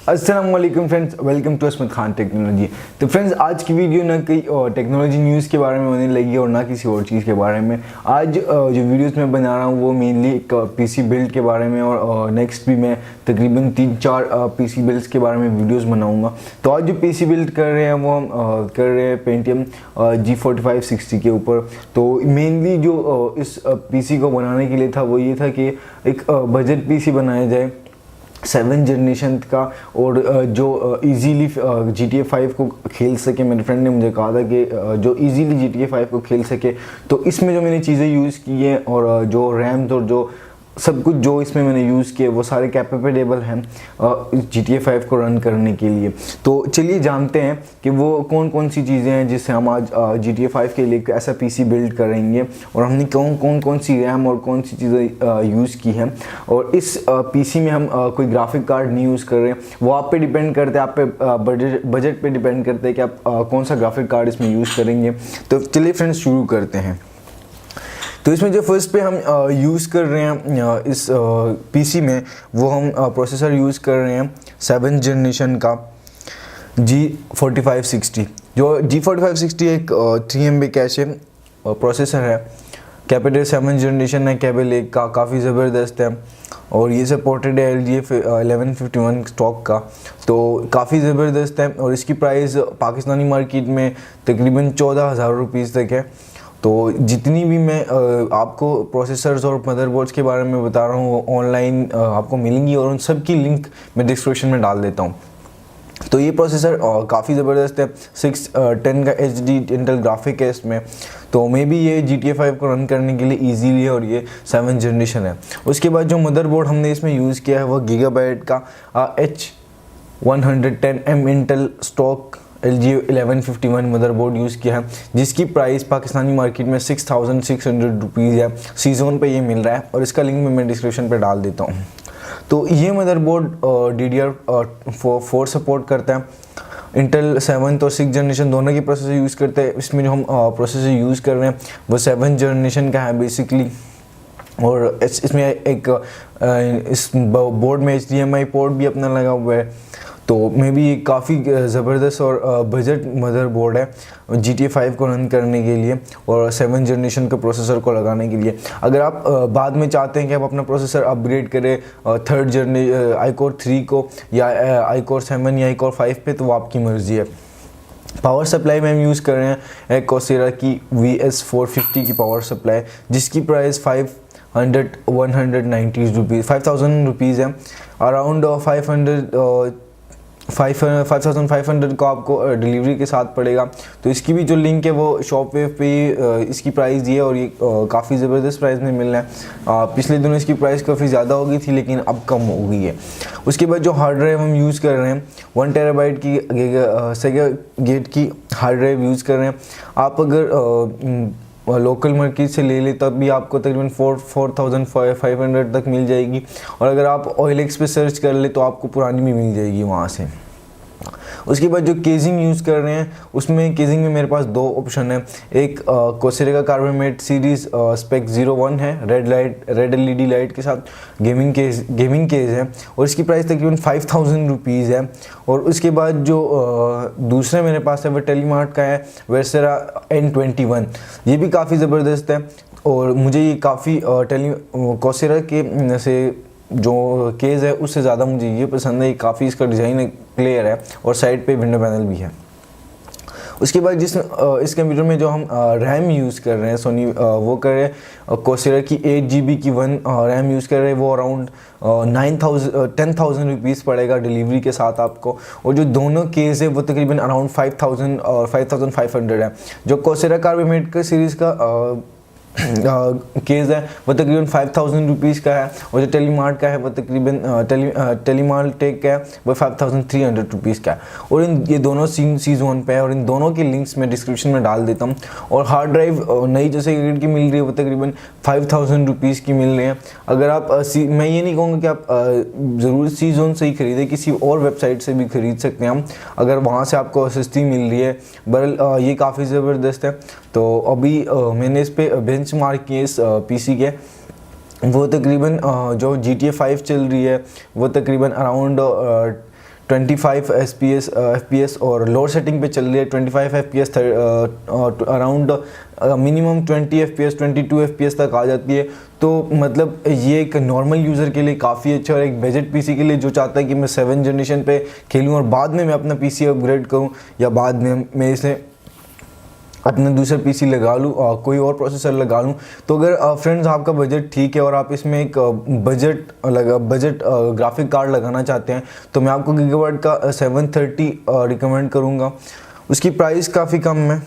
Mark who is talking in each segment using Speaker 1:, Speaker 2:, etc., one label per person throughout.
Speaker 1: अस्सलाम वालेकुम friends, welcome to Asmat Khan technology. तो फ्रेंड्स, आज की वीडियो ना कई टेक्नोलॉजी न्यूज़ के बारे में होने लगी और ना किसी और चीज़ के बारे में। आज जो वीडियोस मैं बना रहा हूँ वो मेनली एक पीसी बिल्ड के बारे में और नेक्स्ट भी मैं तकरीबन 3-4 पीसी बिल्ड्स के बारे में वीडियोस बनाऊंगा। तो आज जो पीसी बिल्ड कर रहे हैं वो हम कर रहे हैं पेंटियम G4560 के ऊपर। तो मेनली जो इस पीसी को बनाने के लिए था वो ये था कि एक बजट पीसी बनाया जाए 7 जनरेशन का और जो इजीली GTA 5 को खेल सके। मेरे फ्रेंड ने मुझे कहा था कि जो इजीली GTA 5 को खेल सके। तो इसमें जो मैंने चीज़ें यूज़ की हैं और जो रैम्स और जो सब कुछ जो इसमें मैंने यूज़ किए वो सारे कैपेबल हैं GTA 5 को रन करने के लिए। तो चलिए जानते हैं कि वो कौन कौन सी चीज़ें हैं जिससे हम आज GTA 5 के लिए एक ऐसा पीसी बिल्ड करेंगे और हमने कौन सी रैम और कौन सी चीज़ें यूज़ की हैं। और इस पीसी में हम कोई ग्राफिक कार्ड नहीं यूज़ कर रहे हैं, वो आप पे डिपेंड करते हैं, आप पे बजट पे डिपेंड करते हैं कि आप कौन सा ग्राफिक कार्ड इसमें यूज़ करेंगे। तो चलिए फ्रेंड्स शुरू करते हैं। तो इसमें जो फर्स्ट पे हम यूज़ कर रहे हैं इस पीसी में वो हम प्रोसेसर यूज़ कर रहे हैं 7 जनरेशन का G4560। जो G4560 एक 3 MB कैश है प्रोसेसर है। कैपिटल 7 जनरेशन है, केबल एक का काफ़ी ज़बरदस्त है और ये सपोर्टेड है LGA 1151 स्टॉक का, तो काफ़ी ज़बरदस्त है। और इसकी प्राइस पाकिस्तानी मार्केट में तकरीबन 14,000 रुपीज़ तक है। तो जितनी भी मैं आपको प्रोसेसर्स और मदरबोर्ड्स के बारे में बता रहा हूँ वो ऑनलाइन आपको मिलेंगी और उन सब की लिंक मैं डिस्क्रिप्शन में डाल देता हूँ। तो ये प्रोसेसर काफ़ी ज़बरदस्त है। 610 का HD इंटेल ग्राफिक है इसमें, तो मे भी ये GTA 5 को रन करने के लिए ईजीली है और ये 7 जनरेशन है। उसके बाद जो मदरबोर्ड हमने इसमें यूज़ किया है वो गीगाबाइट का H110M Intel stock LG 1151 motherboard use किया है, जिसकी प्राइस पाकिस्तानी मार्केट में 6,600 रुपीज़ है। सीजोन पे ये मिल रहा है और इसका लिंक मैं डिस्क्रिप्शन पे डाल देता हूँ। तो ये मदरबोर्ड DDR4 सपोर्ट करता है। इंटेल 7 और 6 जनरेशन दोनों के प्रोसेसर यूज़ करते हैं। इसमें जो हम प्रोसेसर यूज़ कर रहे हैं वो 7 जनरेशन का है बेसिकली। और इसमें एक इस बोर्ड में HDMI पोर्ट भी अपना लगा हुआ है। तो मे भी ये काफ़ी ज़बरदस्त और बजट मदरबोर्ड है GTA 5 को रन करने के लिए और 7 जनरेशन के प्रोसेसर को लगाने के लिए। अगर आप बाद में चाहते हैं कि आप अपना प्रोसेसर अपग्रेड करें 3rd जनरेशन iCore 3 को या iCore 7 या iCore 5 पे, तो वो आपकी मर्ज़ी है। पावर सप्लाई में हम यूज़ कर रहे हैं एक कोसेरा की VS450 की पावर सप्लाई, जिसकी प्राइस 5,190 रुपीज़ है। अराउंड 5,500 को आपको डिलीवरी के साथ पड़ेगा। तो इसकी भी जो लिंक है वो शॉपवेव पे इसकी प्राइस दी है और ये काफ़ी ज़बरदस्त प्राइस में मिल रहा है। पिछले दिनों इसकी प्राइस काफ़ी ज़्यादा हो गई थी लेकिन अब कम हो गई है। उसके बाद जो हार्ड ड्राइव हम यूज़ कर रहे हैं 1 TB की सेगागेट की हार्ड ड्राइव यूज़ कर रहे हैं। आप अगर लोकल मार्केट से ले ले तब भी आपको तकरीबन 4,500 तक मिल जाएगी और अगर आप OLX पे सर्च कर ले तो आपको पुरानी भी मिल जाएगी वहाँ से। उसके बाद जो केजिंग यूज़ कर रहे हैं उसमें केजिंग में मेरे पास 2 ऑप्शन है। एक कोसेरा का कार्बोमेट सीरीज़ स्पेक 01 है, रेड LED लाइट के साथ गेमिंग केज है और इसकी प्राइस तकरीबन 5,000 रुपीज़ है। और उसके बाद जो दूसरा मेरे पास है वो टेलीमार्ट का है वर्सेरा N21। ये भी काफ़ी ज़बरदस्त है और मुझे ये काफ़ी कोसेरा के से जो केस है उससे ज़्यादा मुझे ये पसंद है। काफ़ी इसका डिज़ाइन क्लियर है और साइड पे विंडो पैनल भी है। उसके बाद इस कंप्यूटर में जो हम रैम यूज़ कर रहे हैं सोनी वो कर रहे हैं कोसेरा की 8 GB की 1 रैम यूज़ कर रहे हैं। वो अराउंड 10,000 रुपीज़ पड़ेगा डिलीवरी के साथ आपको। और जो दोनों केस है वो तकरीबन अराउंड 5,000 और 5,500 है। जो कोसेरा कार्बोमेट का सीरीज़ का केस है वो तकरीबन 5,000 रुपीज़ का है और जो टेलीमार्ट का है वो तकरीबन टेलीमार्ट टेक का है वो 5,300 रुपीज़ का है। और ये दोनों सीजोन पे है और इन दोनों के लिंक्स मैं डिस्क्रिप्शन में डाल देता हूँ। और हार्ड ड्राइव नई जो सेगेट की मिल रही है वो तकरीबन 5,000 रुपीज़ की मिल रही है। अगर आप मैं ये नहीं कहूँगा कि आप ज़रूर सीजोन से ही ख़रीदें, किसी और वेबसाइट से भी ख़रीद सकते हैं हम अगर वहाँ से आपको सस्ती मिल रही है। बहरहाल ये काफ़ी ज़बरदस्त है। तो अभी मैंने इस पे बेंचमार्क किए इस पीसी के, वो तकरीबन जो GTA 5 चल रही है वो तकरीबन अराउंड 25 FPS और लोअर सेटिंग पे चल रही है 25 FPS around minimum 20 FPS 22 FPS तक आ जाती है। तो मतलब ये एक नॉर्मल यूज़र के लिए काफ़ी अच्छा और एक बजट पीसी के लिए जो चाहता है कि मैं 7 जनरेशन पे खेलूँ और बाद में मैं अपना पीसी अपग्रेड करूँ या बाद में मैं इसे अपना दूसरा पीसी लगा लूँ और कोई और प्रोसेसर लगा लूँ। तो अगर फ्रेंड्स आपका बजट ठीक है और आप इसमें एक बजट ग्राफिक कार्ड लगाना चाहते हैं तो मैं आपको गीगाबाइट का 730 रिकमेंड करूँगा। उसकी प्राइस काफ़ी कम है,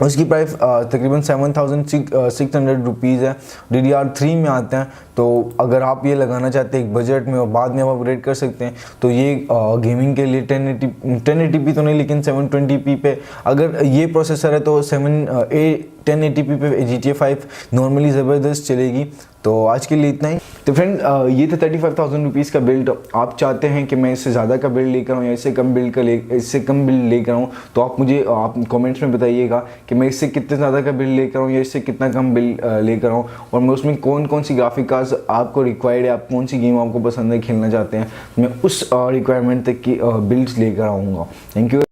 Speaker 1: उसकी प्राइस तकरीबन 7,600 रुपीज़ है। DDR3 में आते हैं। तो अगर आप ये लगाना चाहते हैं एक बजट में और बाद में आप अपग्रेड कर सकते हैं तो ये गेमिंग के लिए 1080p तो नहीं लेकिन 720p पे अगर ये प्रोसेसर है तो 1080p पे GTA 5 नॉर्मली ज़बरदस्त चलेगी। तो आज के लिए इतना ही। तो फ्रेंड ये था 35,000 रुपीज़ का बिल्ड। आप चाहते हैं कि मैं इससे ज़्यादा का बिल्ड लेकर आऊँ या इससे कम बिल्ड लेकर आऊँ तो आप मुझे आप कमेंट्स में बताइएगा कि मैं इससे कितने ज़्यादा का बिल्ड लेकर आऊँ या इससे कितना कम बिल्ड लेकर आऊँ और मैं उसमें कौन कौन सी ग्राफिक कार्ड्स आपको रिक्वायर्ड है, आप कौन सी गेम आपको पसंद है खेलना चाहते हैं, मैं उस रिक्वायरमेंट तक की बिल्ड्स लेकर आऊँगा। Thank you.